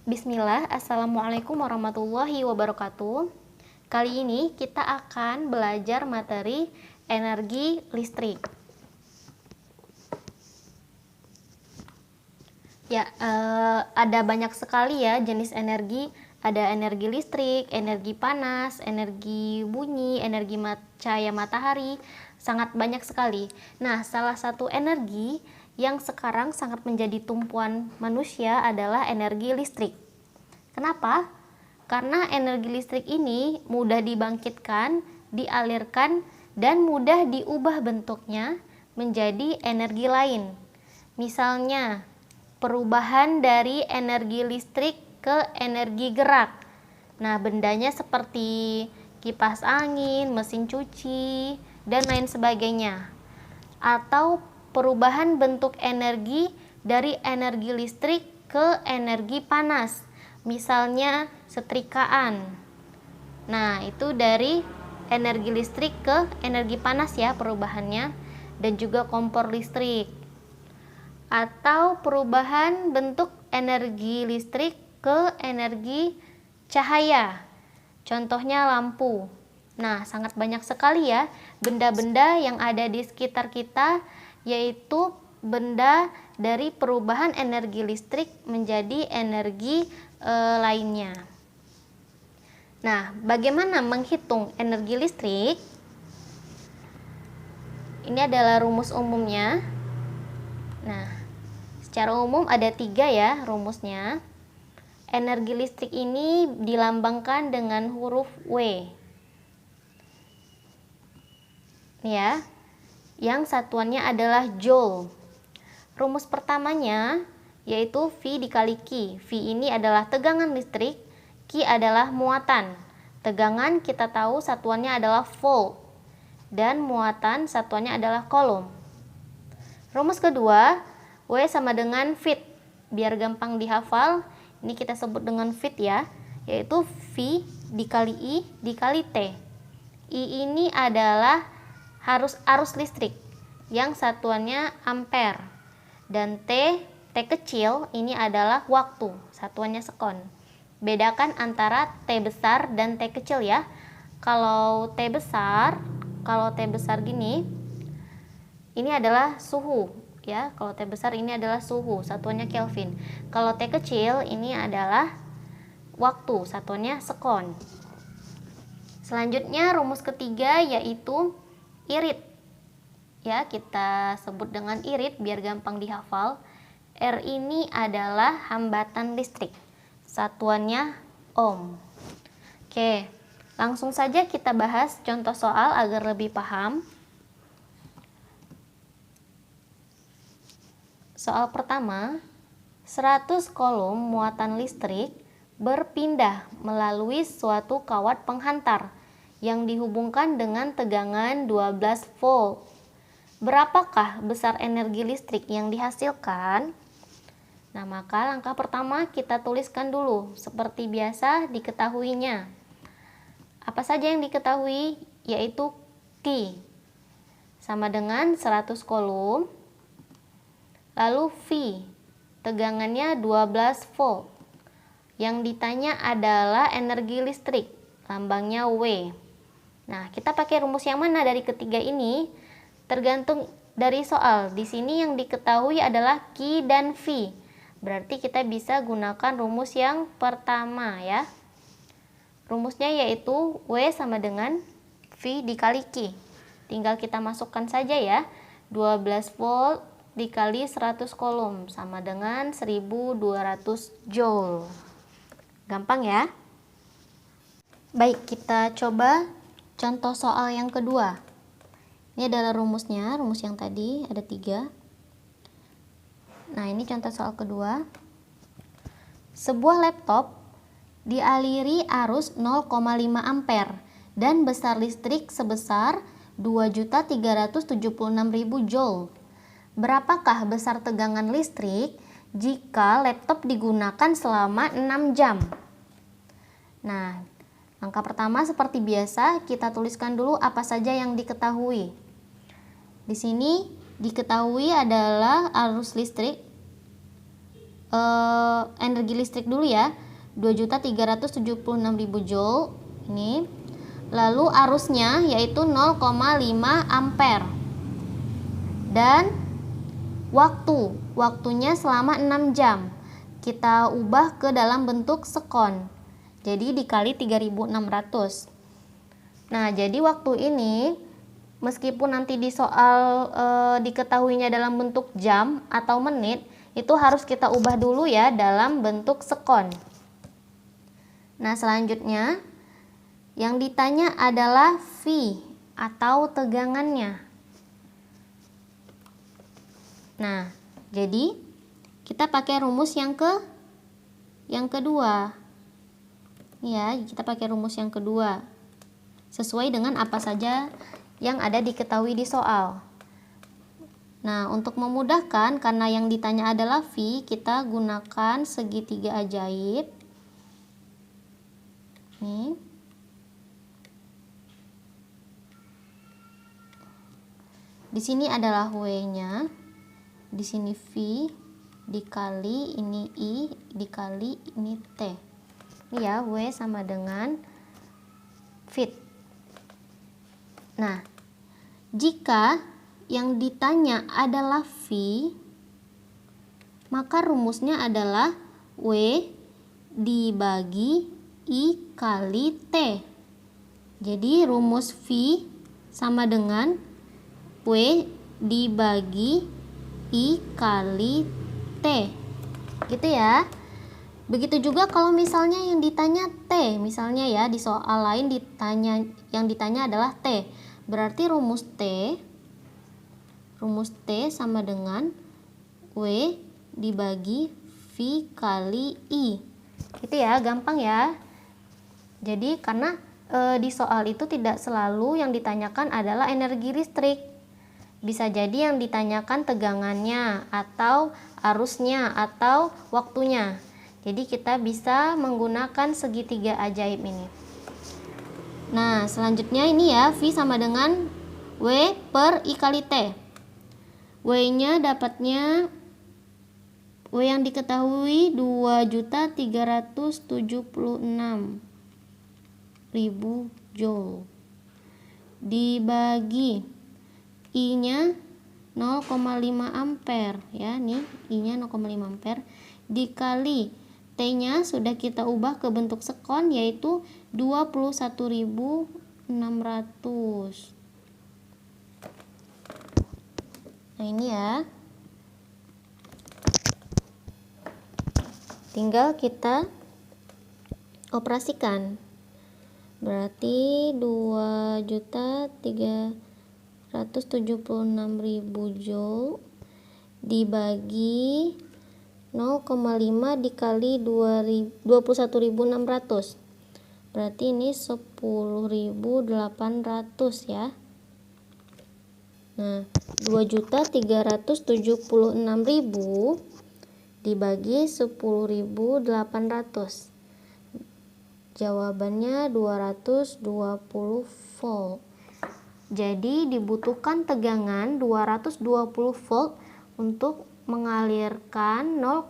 Bismillah, Assalamualaikum warahmatullahi wabarakatuh. Kali ini kita akan belajar materi energi listrik. Ya, ada banyak sekali ya jenis energi. Ada energi listrik, energi panas, energi bunyi, energi cahaya matahari, sangat banyak sekali. Nah, salah satu energi yang sekarang sangat menjadi tumpuan manusia adalah energi listrik. Kenapa? Karena energi listrik ini mudah dibangkitkan, dialirkan, dan mudah diubah bentuknya menjadi energi lain. Misalnya, perubahan dari energi listrik ke energi gerak. Nah, bendanya seperti kipas angin, mesin cuci, dan lain sebagainya. Atau perubahan bentuk energi dari energi listrik ke energi panas. Misalnya setrikaan. Nah, itu dari energi listrik ke energi panas ya perubahannya, dan juga kompor listrik. Atau perubahan bentuk energi listrik ke energi cahaya. Contohnya lampu. Nah, sangat banyak sekali ya benda-benda yang ada di sekitar kita, yaitu benda dari perubahan energi listrik menjadi energi lainnya. Nah, bagaimana menghitung energi listrik? Ini adalah rumus umumnya. Nah, secara umum ada 3 ya rumusnya. Energi listrik ini dilambangkan dengan huruf W. Ya, yang satuannya adalah joule. Rumus pertamanya yaitu V dikali Q. V ini adalah tegangan listrik, Q adalah muatan. Tegangan kita tahu satuannya adalah volt, dan muatan satuannya adalah coulomb. Rumus kedua, W sama dengan Fit. Biar gampang dihafal, ini kita sebut dengan Fit ya, yaitu V dikali I dikali T. I ini adalah arus listrik yang satuannya ampere, dan T kecil ini adalah waktu, satuannya sekon. Bedakan antara T besar dan T kecil ya. Kalau T besar gini, ini adalah suhu ya. Kalau T besar ini adalah suhu, satuannya Kelvin. Kalau T kecil ini adalah waktu, satuannya sekon. Selanjutnya rumus ketiga yaitu irit. Ya, kita sebut dengan irit biar gampang dihafal. R ini adalah hambatan listrik, satuannya ohm. Oke, langsung saja kita bahas contoh soal agar lebih paham. Soal pertama, 100 coulomb muatan listrik berpindah melalui suatu kawat penghantar yang dihubungkan dengan tegangan 12 volt. Berapakah besar energi listrik yang dihasilkan? Nah, maka langkah pertama kita tuliskan dulu seperti biasa diketahuinya. Apa saja yang diketahui? Yaitu Q sama dengan 100 coulomb. Lalu V, tegangannya 12 volt. Yang ditanya adalah energi listrik, lambangnya W. Nah, kita pakai rumus yang mana dari ketiga ini? Tergantung dari soal. Di sini yang diketahui adalah Q dan V. Berarti kita bisa gunakan rumus yang pertama ya. Rumusnya yaitu W sama dengan V dikali Q. Tinggal kita masukkan saja ya. 12 volt dikali 100 coulomb sama dengan 1200 joule. Gampang ya? Baik, kita coba contoh soal yang kedua. Ini adalah rumusnya, rumus yang tadi ada 3. Nah, ini contoh soal kedua. Sebuah laptop dialiri arus 0,5 ampere dan besar listrik sebesar 2.376.000 joule. Berapakah besar tegangan listrik jika laptop digunakan selama 6 jam? Nah, langkah pertama seperti biasa kita tuliskan dulu apa saja yang diketahui. Di sini diketahui adalah arus listrik energi listrik dulu ya, 2.376.000 joule ini. Lalu arusnya yaitu 0,5 ampere. Dan waktunya selama 6 jam. Kita ubah ke dalam bentuk sekon. Jadi dikali 3.600. Nah, jadi waktu ini meskipun nanti di soal diketahuinya dalam bentuk jam atau menit, itu harus kita ubah dulu ya dalam bentuk sekon. Nah, selanjutnya yang ditanya adalah V atau tegangannya. Nah, jadi kita pakai rumus yang kedua. Ya, kita pakai rumus yang kedua. Sesuai dengan apa saja yang ada diketahui di soal. Nah, untuk memudahkan, karena yang ditanya adalah V, kita gunakan segitiga ajaib. Nih. Di sini adalah W-nya, di sini V dikali ini I dikali ini T. Ini ya, W sama dengan fit. Nah, jika yang ditanya adalah V, maka rumusnya adalah W dibagi I kali T. Jadi rumus V sama dengan W dibagi I kali T. Gitu ya. Begitu juga kalau misalnya yang ditanya T, misalnya ya di soal lain yang ditanya adalah T. Berarti rumus T sama dengan W dibagi V kali I. Gitu ya, gampang ya. Jadi karena di soal itu tidak selalu yang ditanyakan adalah energi listrik. Bisa jadi yang ditanyakan tegangannya atau arusnya atau waktunya. Jadi kita bisa menggunakan segitiga ajaib ini. Nah, selanjutnya ini ya, V sama dengan W per I kali T. W-nya dapatnya, W yang diketahui 2.376.000 joule. Dibagi I-nya 0,5 ampere ya, nih I-nya 0,5 ampere dikali T-nya sudah kita ubah ke bentuk sekon yaitu 21.600. Nah, ini ya. Tinggal kita operasikan. Berarti 2.376.000 joule dibagi 0,5 dikali 21.600. Berarti ini 10.800 ya. Nah, 2.376.000 dibagi 10.800. Jawabannya 220 volt. Jadi dibutuhkan tegangan 220 volt untuk mengalirkan 0,5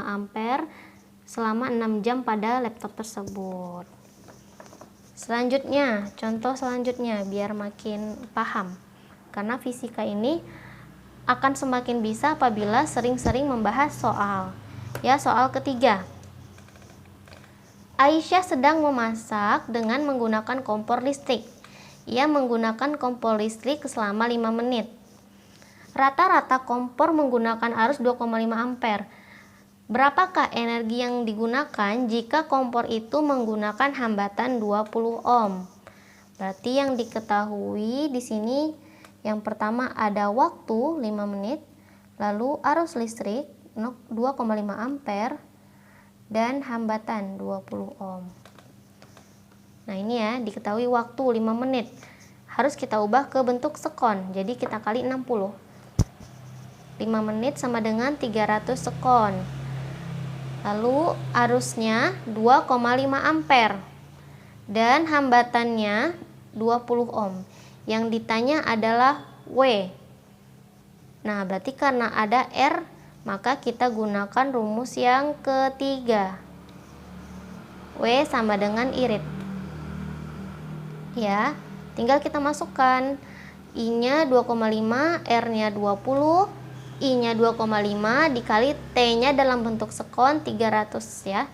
ampere selama 6 jam pada laptop tersebut. Selanjutnya, contoh selanjutnya biar makin paham. Karena fisika ini akan semakin bisa apabila sering-sering membahas soal. Ya, soal ketiga. Aisyah sedang memasak dengan menggunakan kompor listrik. Ia menggunakan kompor listrik selama 5 menit. Rata-rata kompor menggunakan arus 2,5 ampere. Berapakah energi yang digunakan jika kompor itu menggunakan hambatan 20 ohm? Berarti yang diketahui di sini yang pertama ada waktu 5 menit, lalu arus listrik 2,5 ampere dan hambatan 20 ohm. Nah, ini ya, diketahui waktu 5 menit. Harus kita ubah ke bentuk sekon. Jadi kita kali 60. 5 menit sama dengan 300 sekon. Lalu arusnya 2,5 ampere dan hambatannya 20 ohm. Yang ditanya adalah W. Nah, berarti karena ada R maka kita gunakan rumus yang ketiga. W sama dengan irit. Ya, tinggal kita masukkan. I-nya 2,5, R-nya 20, I-nya 2,5 dikali T-nya dalam bentuk sekon 300 ya.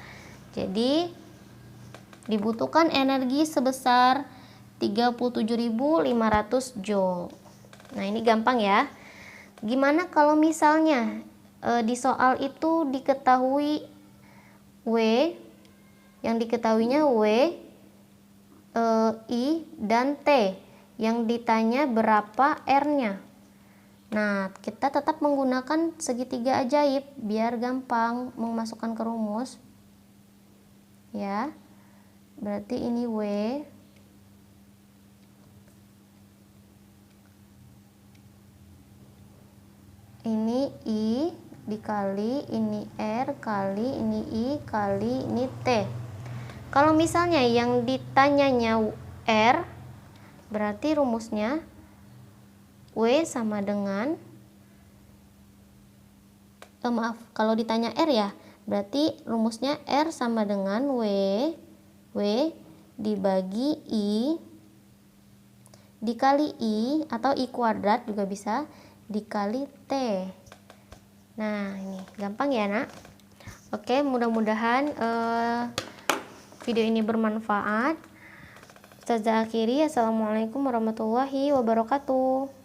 Jadi dibutuhkan energi sebesar 37.500 Joule. Nah, ini gampang ya. Gimana kalau misalnya di soal itu diketahui W, yang diketahuinya W, I, dan T, yang ditanya berapa R-nya. Nah, kita tetap menggunakan segitiga ajaib biar gampang memasukkan ke rumus. Ya, berarti ini W, ini I dikali ini R kali ini I kali ini T. Kalau misalnya yang ditanyanya R, berarti rumusnya W sama dengan kalau ditanya R ya, berarti rumusnya R sama dengan W dibagi I dikali I atau I kuadrat juga bisa dikali T. Nah, ini gampang ya, Nak. Oke, mudah-mudahan video ini bermanfaat. Ustazah akhiri, assalamualaikum warahmatullahi wabarakatuh.